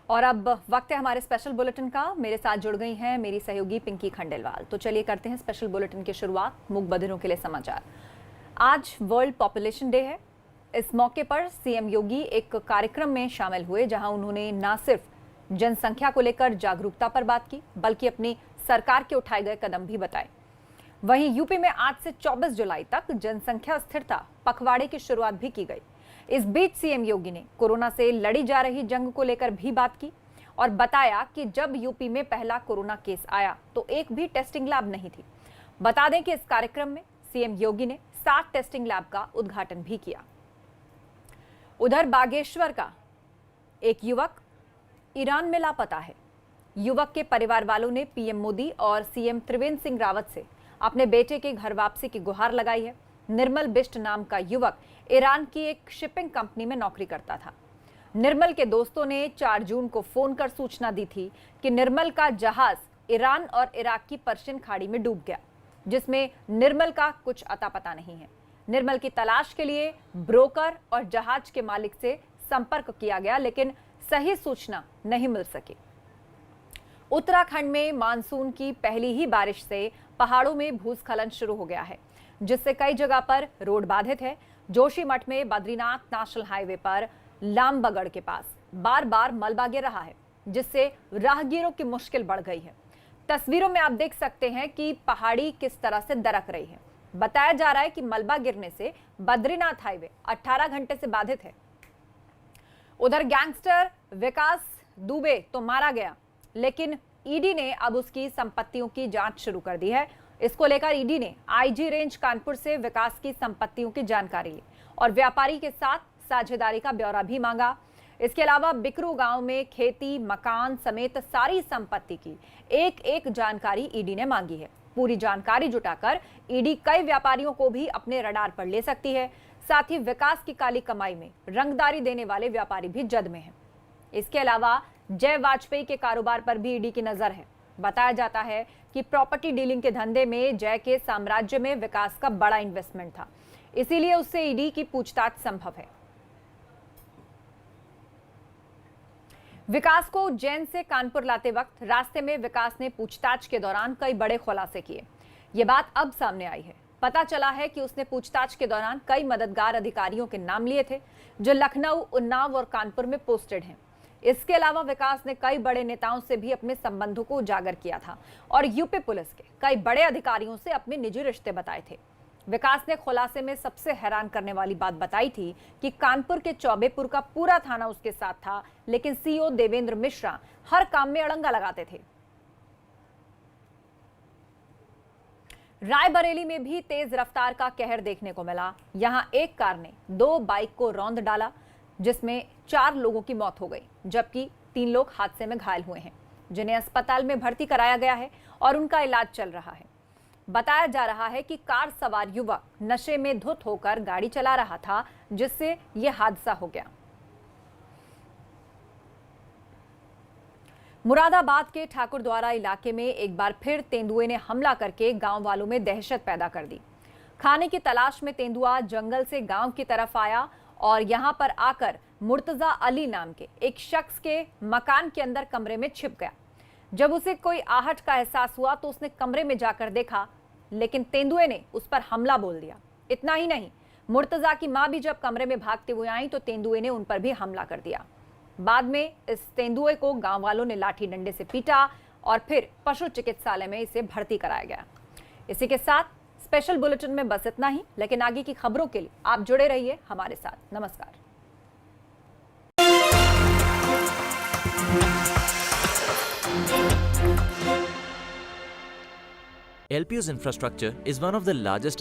और अब वक्त है हमारे स्पेशल बुलेटिन का। मेरे साथ जुड़ गई हैं मेरी सहयोगी पिंकी खंडेलवाल। तो चलिए करते हैं स्पेशल बुलेटिन की शुरुआत। मूक बधिरों के लिए समाचार। आज वर्ल्ड पॉपुलेशन डे है। इस मौके पर सीएम योगी एक कार्यक्रम में शामिल हुए, जहां उन्होंने न सिर्फ जनसंख्या को लेकर जागरूकता पर बात की, बल्कि अपनी सरकार के उठाए गए कदम भी बताए। वहीं यूपी में आज से 24 जुलाई तक जनसंख्या स्थिरता पखवाड़े की शुरुआत भी की गई। इस बीच सीएम योगी ने कोरोना से लड़ी जा रही जंग को लेकर भी बात की और बताया कि जब यूपी में पहला कोरोना केस आया तो एक भी टेस्टिंग लैब नहीं थी। बता दें कि इस कार्यक्रम में सीएम योगी ने 7 टेस्टिंग लैब का उद्घाटन भी किया। उधर बागेश्वर का एक युवक ईरान में लापता है। युवक के परिवार वालों ने पीएम मोदी और सीएम त्रिवेंद्र सिंह रावत से अपने बेटे के घर वापसी की गुहार लगाई है। निर्मल बिष्ट नाम का युवक ईरान की एक शिपिंग कंपनी में नौकरी करता था। निर्मल के दोस्तों ने 4 जून को फोन कर सूचना दी थी कि निर्मल का जहाज ईरान और इराक की पर्शियन खाड़ी में डूब गया, जिसमें निर्मल का कुछ अता पता नहीं है। निर्मल की तलाश के लिए ब्रोकर और जहाज के मालिक से संपर्क किया गया, लेकिन सही सूचना नहीं मिल सकी। उत्तराखंड में मानसून की पहली ही बारिश से पहाड़ों में भूस्खलन शुरू हो गया है, जिससे कई जगह पर रोड बाधित है। जोशीमठ में बद्रीनाथ नेशनल हाईवे पर लामबगड़ के पास बार बार मलबा गिर रहा है, जिससे राहगीरों की मुश्किल बढ़ गई है। तस्वीरों में आप देख सकते हैं कि पहाड़ी किस तरह से दरक रही है। बताया जा रहा है कि मलबा गिरने से बद्रीनाथ हाईवे 18 घंटे से बाधित है। उधर गैंगस्टर विकास दुबे तो मारा गया, लेकिन ईडी ने अब उसकी संपत्तियों की जांच शुरू कर दी है। इसको लेकर ईडी ने आईजी रेंज कानपुर से विकास की संपत्तियों की जानकारी ली और व्यापारी के साथ साझेदारी का ब्यौरा भी मांगा। इसके अलावा बिकरू गांव में खेती, मकान समेत सारी संपत्ति की एक जानकारी ईडी ने मांगी है। पूरी जानकारी जुटाकर ईडी कई व्यापारियों को भी अपने रडार पर ले सकती है। साथ ही विकास की काली कमाई में रंगदारी देने वाले व्यापारी भी जद में हैं। इसके अलावा जय वाजपेयी के कारोबार पर भी ईडी की नजर है। बताया जाता है कि प्रॉपर्टी डीलिंग के धंधे में जय के साम्राज्य में विकास का बड़ा इन्वेस्टमेंट था, इसीलिए उससे ईडी की पूछताछ संभव है। विकास को उज्जैन से कानपुर लाते वक्त रास्ते में विकास ने पूछताछ के दौरान कई बड़े खुलासे किए। ये बात अब सामने आई है। पता चला है कि उसने पूछताछ के दौरान कई मददगार अधिकारियों के नाम लिए थे, जो लखनऊ, उन्नाव और कानपुर में पोस्टेड हैं। इसके अलावा विकास ने कई बड़े नेताओं से भी अपने संबंधों को उजागर किया था और यूपी पुलिस के कई बड़े अधिकारियों से अपने निजी रिश्ते बताए थे। विकास ने खुलासे में सबसे हैरान करने वाली बात बताई थी कि कानपुर के चौबेपुर का पूरा थाना उसके साथ था, लेकिन सीओ देवेंद्र मिश्रा हर काम में अड़ंगा लगाते थे। रायबरेली में भी तेज रफ्तार का कहर देखने को मिला। यहां एक कार ने 2 बाइक को रौंद डाला, जिसमें 4 लोगों की मौत हो गई, जबकि 3 लोग हादसे में घायल हुए हैं, जिन्हें अस्पताल में भर्ती कराया गया है और उनका इलाज चल रहा है। बताया जा रहा है कि कार सवार युवक नशे में धुत होकर गाड़ी चला रहा था, जिससे यह हादसा हो गया। मुरादाबाद के ठाकुरद्वारा इलाके में एक बार फिर तेंदुए ने हमला करके गांव वालों में दहशत पैदा कर दी। खाने की तलाश में तेंदुआ जंगल से गांव की तरफ आया और यहां पर आकर मुर्तजा अली नाम के एक शख्स के मकान के अंदर कमरे में छिप गया। जब उसे कोई आहट का एहसास हुआ तो उसने कमरे में जाकर देखा, लेकिन तेंदुए ने उस पर हमला बोल दिया। इतना ही नहीं, मुर्तजा की मां भी जब कमरे में भागते हुए आई तो तेंदुए ने उन पर भी हमला कर दिया। बाद में इस तेंदुए को गांव वालों ने लाठी डंडे से पीटा और फिर पशु चिकित्सालय में इसे भर्ती कराया गया। इसी के साथ स्पेशल बुलेटिन में बस इतना ही, लेकिन आगे की खबरों के लिए आप जुड़े रहिए हमारे साथ। नमस्कार। LPU's infrastructure is one of the largest in